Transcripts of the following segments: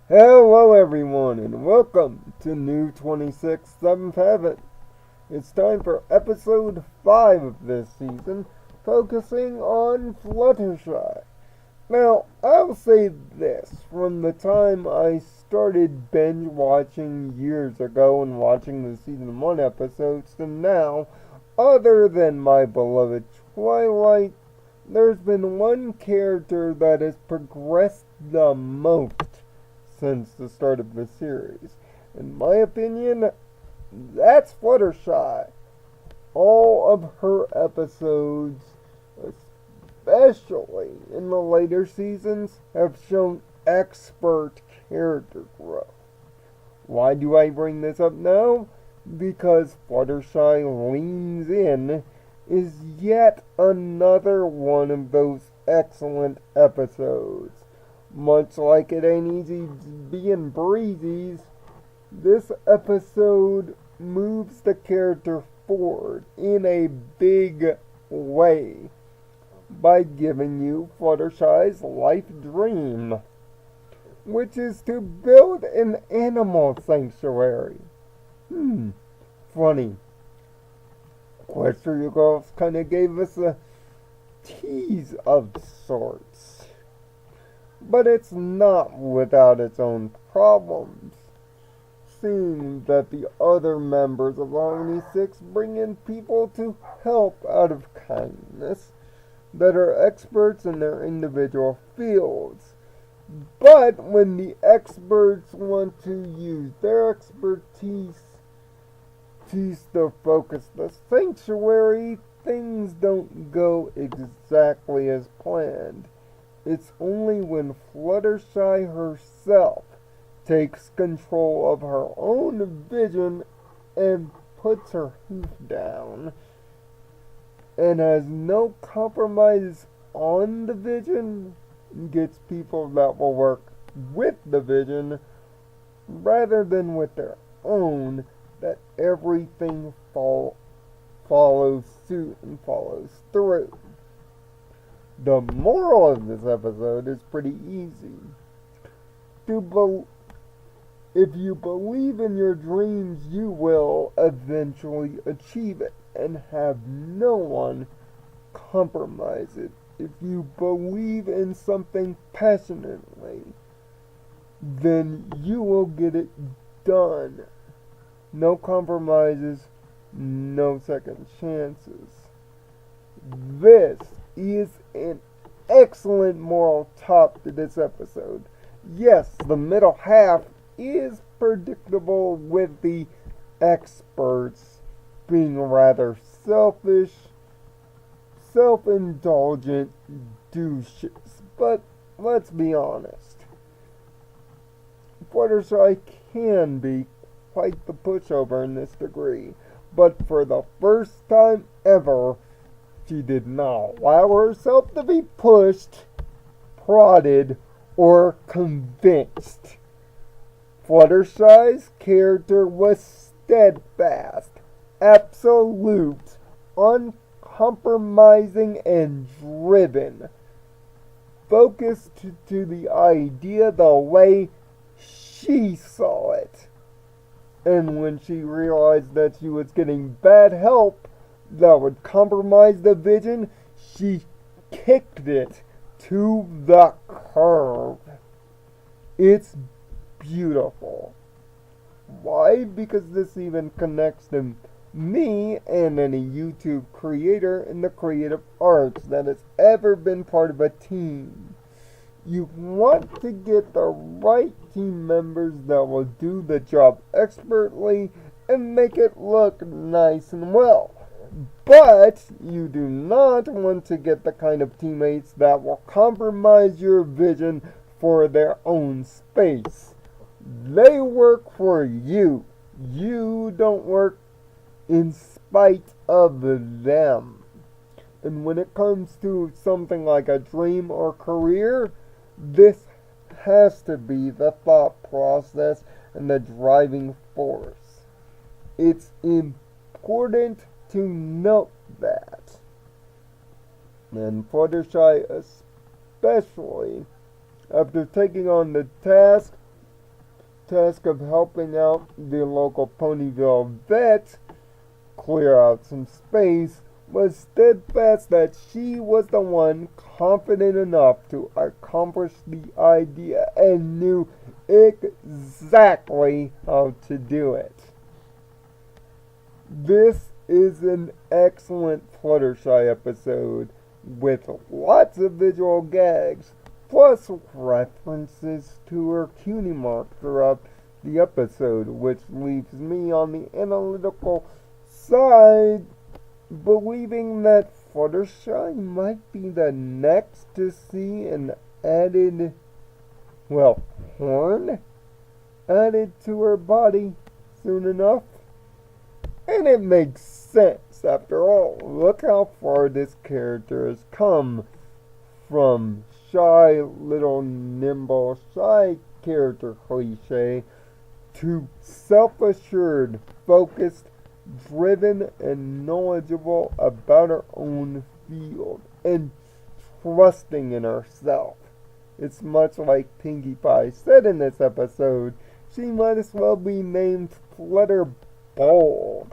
Hello everyone and welcome to New 26 7th Heaven. It's time for episode 5 of this season, focusing on Fluttershy. Now, I'll say this, from the time I started binge watching years ago and watching the season 1 episodes to now, other than my beloved Twilight, there's been one character that has progressed the most since the start of the series. In my opinion, that's Fluttershy. All of her episodes, especially in the later seasons, have shown expert character growth. Why do I bring this up now? Because Fluttershy Leans In is yet another one of those excellent episodes. Much like It Ain't Easy Being Breezy's, this episode moves the character forward in a big way by giving you Fluttershy's life dream, which is to build an animal sanctuary. Funny. Equestria Girls kind of gave us a tease of sorts. But it's not without its own problems, seeing that the other members of Harmony 6 bring in people to help out of kindness that are experts in their individual fields. But when the experts want to use their expertise to focus the sanctuary, things don't go exactly as planned. It's only when Fluttershy herself takes control of her own vision and puts her hoof down and has no compromise on the vision, gets people that will work with the vision rather than with their own, that everything follows suit and follows through. The moral of this episode is pretty easy. If you believe in your dreams, you will eventually achieve it and have no one compromise it. If you believe in something passionately, then you will get it done. No compromises, no second chances. This is an excellent moral top to this episode. Yes, the middle half is predictable with the experts being rather selfish, self-indulgent douches. But let's be honest, Fluttershy can be quite the pushover in this degree. But for the first time ever, she did not allow herself to be pushed, prodded, or convinced. Fluttershy's character was steadfast, absolute, uncompromising, and driven. Focused to the idea the way she saw it. And when she realized that she was getting bad help that would compromise the vision, she kicked it to the curb. It's beautiful. Why? Because this even connects to me and any YouTube creator in the creative arts that has ever been part of a team. You want to get the right team members that will do the job expertly and make it look nice and well. But you do not want to get the kind of teammates that will compromise your vision for their own space. They work for you. You don't work in spite of them. And when it comes to something like a dream or career, this has to be the thought process and the driving force. It's important to note that. And Fluttershy especially, after taking on the task task of helping out the local Ponyville vet clear out some space, was steadfast that she was the one confident enough to accomplish the idea and knew exactly how to do it. This is an excellent Fluttershy episode with lots of visual gags, plus references to her cutie mark throughout the episode, which leaves me on the analytical side believing that Fluttershy might be the next to see an added, horn added to her body soon enough. And it makes sense, after all. Look how far this character has come from shy, little, nimble, shy character cliche to self-assured, focused, driven, and knowledgeable about her own field and trusting in herself. It's much like Pinkie Pie said in this episode, she might as well be named Flutterbold.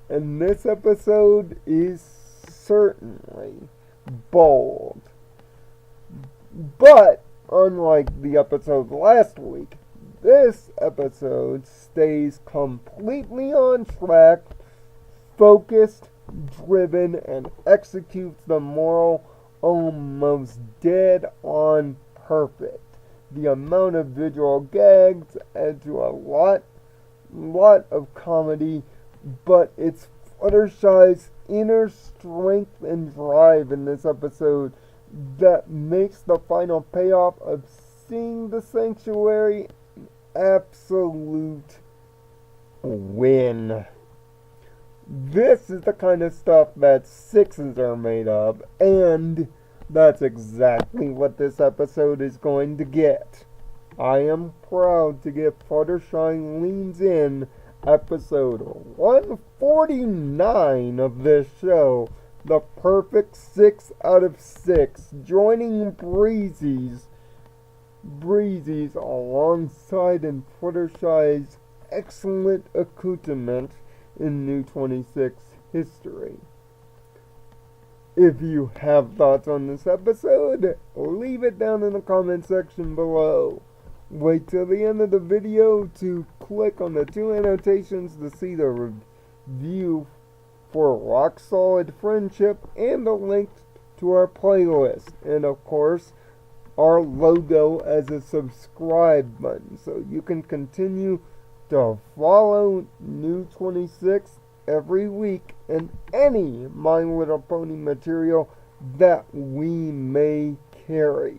And this episode is certainly bold. But, unlike the episode last week, this episode stays completely on track, focused, driven, and executes the moral almost dead on perfect. The amount of visual gags add to a lot of comedy, but it's Fluttershy's inner strength and drive in this episode that makes the final payoff of seeing the sanctuary an absolute win. This is the kind of stuff that sixes are made of, and that's exactly what this episode is going to get. I am proud to give Fluttershy Leans In episode 149 of this show the perfect 6 out of 6, joining Breezy's alongside in Fluttershy's excellent accoutrement in New 26 history. If you have thoughts on this episode, leave it down in the comment section below. Wait till the end of the video to click on the 2 annotations to see the review for Rock Solid Friendship and the link to our playlist. And of course, our logo as a subscribe button so you can continue to follow New 26 every week and any My Little Pony material that we may carry.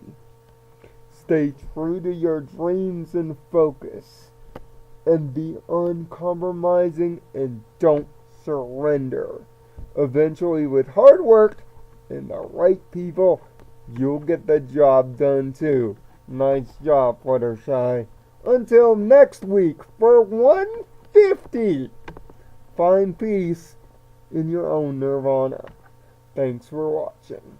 Stay true to your dreams and focus, and be uncompromising and don't surrender. Eventually, with hard work and the right people, you'll get the job done too. Nice job, Fluttershy. Until next week for 150. Find peace in your own nirvana. Thanks for watching.